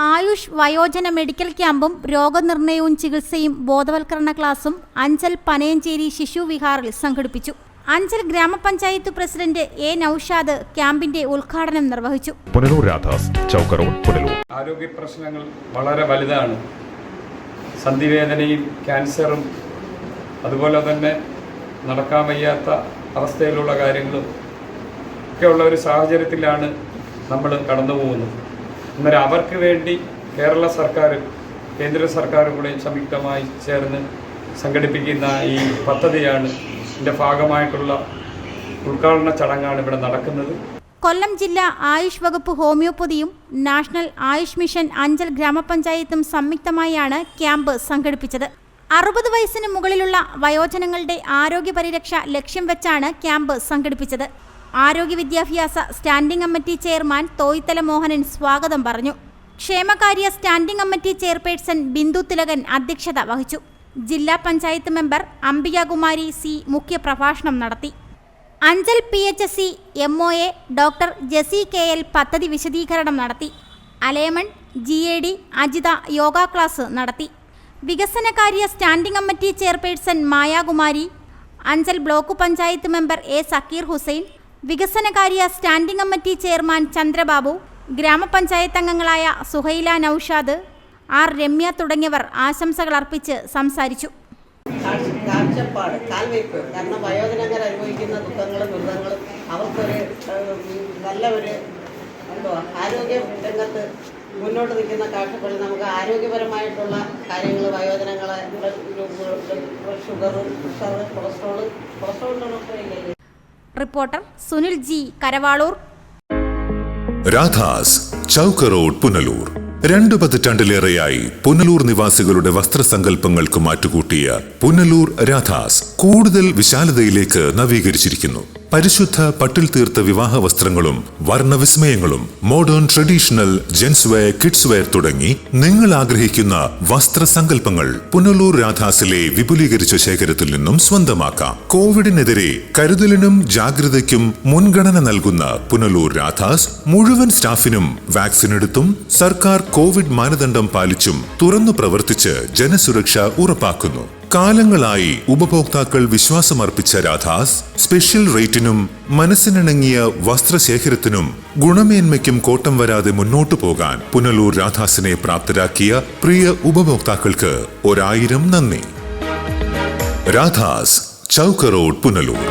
ആയുഷ് വയോജന മെഡിക്കൽ ക്യാമ്പും രോഗനിർണയവും ചികിത്സയും ബോധവൽക്കരണ ക്ലാസും അഞ്ചൽ പനയഞ്ചേരി ശിശു വിഹാറിൽ സംഘടിപ്പിച്ചു. അഞ്ചൽ ഗ്രാമപഞ്ചായത്ത് പ്രസിഡന്റ് എ നൌഷാദ് ക്യാമ്പിന്റെ ഉദ്ഘാടനം നിർവഹിച്ചു. ആരോഗ്യ പ്രശ്നങ്ങൾ വളരെ വലുതാണ്. സന്ധിവേദനയും ക്യാൻസറും അതുപോലെ തന്നെ നടക്കാൻ വയ്യാത്ത അവസ്ഥയിലുള്ള കാര്യങ്ങളും ഒക്കെയുള്ള ഒരു സാഹചര്യത്തിലാണ് നമ്മൾ കടന്നു പോകുന്നത്. അന്നേരം അവർക്ക് വേണ്ടി കേരള സർക്കാരും കേന്ദ്ര സർക്കാരും കൂടെ സംയുക്തമായി ചേർന്ന് സംഘടിപ്പിക്കുന്ന ഈ പദ്ധതിയാണ്. ഇതിൻ്റെ ഭാഗമായിട്ടുള്ള ഉദ്ഘാടന ചടങ്ങാണ് ഇവിടെ നടക്കുന്നത്. കൊല്ലം ജില്ലാ ആയുഷ് വകുപ്പ് ഹോമിയോപ്പതിയും നാഷണൽ ആയുഷ് മിഷൻ അഞ്ചൽ ഗ്രാമപഞ്ചായത്തും സംയുക്തമായാണ് ക്യാമ്പ് സംഘടിപ്പിച്ചത്. 60 വയസ്സിന് മുകളിലുള്ള വയോജനങ്ങളുടെ ആരോഗ്യ പരിരക്ഷ ലക്ഷ്യം വെച്ചാണ് ക്യാമ്പ് സംഘടിപ്പിച്ചത്. ആരോഗ്യ വിദ്യാഭ്യാസ standing committee chairman Thoythala Mohanan സ്വാഗതം പറഞ്ഞു. ക്ഷേമകാര്യ standing committee chairperson Bindu Thilakan അധ്യക്ഷത വഹിച്ചു. ജില്ലാ പഞ്ചായത്ത് മെമ്പർ അംബികാകുമാരി സി മുഖ്യപ്രഭാഷണം നടത്തി. Anchal PHC MOA doctor Jessy KL പദ്ധതി വിശദീകരണം നടത്തി. Alayamon GAD Ajitha yoga class നടത്തി. വികസനകാര്യ standing committee chairperson Mayakumari, Anchal block panchayat member A Zakir Hussain, വികസനകാര്യ സ്റ്റാൻഡിംഗ് കമ്മിറ്റി ചെയർമാൻ ചന്ദ്രബാബു, ഗ്രാമപഞ്ചായത്ത് അംഗങ്ങളായ സുഹൈല നൌഷാദ്, R രമ്യ തുടങ്ങിയവർ ആശംസകൾ അർപ്പിച്ച് സംസാരിച്ചു. കാഴ്ചപ്പാട് കാൽവയ്പ്, കാരണം വയോജനങ്ങൾ അനുഭവിക്കുന്ന ദുഃഖങ്ങളും ദുരിതങ്ങളും അവർക്കൊരു നല്ല ഒരു ആരോഗ്യ രംഗത്ത് മുന്നോട്ട് നിൽക്കുന്ന കാഴ്ചപ്പാടിൽ നമുക്ക് ആരോഗ്യപരമായിട്ടുള്ള കാര്യങ്ങൾ വയോജനങ്ങളെ sugar, pressure, cholesterol. Reporter Sunil G Karavaloor. Radhas Chowk road Punalur. 2 പതിറ്റാണ്ടിലേറെയായി പുനലൂർ നിവാസികളുടെ വസ്ത്രസങ്കല്പങ്ങൾക്ക് മാറ്റുകൂട്ടിയ പുനലൂർ രാധാസ് കൂടുതൽ വിശാലതയിലേക്ക് നവീകരിച്ചിരിക്കുന്നു. പരിശുദ്ധ പട്ടിൽ തീർത്ത വിവാഹ വസ്ത്രങ്ങളും വർണ്ണവിസ്മയങ്ങളും modern traditional gents wear, kids wear തുടങ്ങി നിങ്ങൾ ആഗ്രഹിക്കുന്ന വസ്ത്രസങ്കല്പങ്ങൾ പുനലൂർ രാധാസിലെ വിപുലീകരിച്ച ശേഖരത്തിൽ നിന്നും സ്വന്തമാക്കാം. കോവിഡിനെതിരെ കരുതലിനും ജാഗ്രതയ്ക്കും മുൻഗണന നൽകുന്ന പുനലൂർ രാധാസ് മുഴുവൻ സ്റ്റാഫിനും വാക്സിൻ എടുത്തും സർക്കാർ കോവിഡ് മാനദണ്ഡം പാലിച്ചും തുറന്നു പ്രവർത്തിച്ച് ജനസുരക്ഷ ഉറപ്പാക്കുന്നു. കാലങ്ങളായി ഉപഭോക്താക്കൾ വിശ്വാസമർപ്പിച്ച രാധാസ് സ്പെഷ്യൽ റേറ്റിനും മനസ്സിനിണങ്ങിയ വസ്ത്രശേഖരത്തിനും ഗുണമേന്മയ്ക്കും കോട്ടം വരാതെ മുന്നോട്ടു പോകാൻ പുനലൂർ രാധാസിനെ പ്രാപ്തരാക്കിയ പ്രിയ ഉപഭോക്താക്കൾക്ക് 1000 നന്ദി. രാധാസ് ചൗക്ക് റോഡ് പുനലൂർ.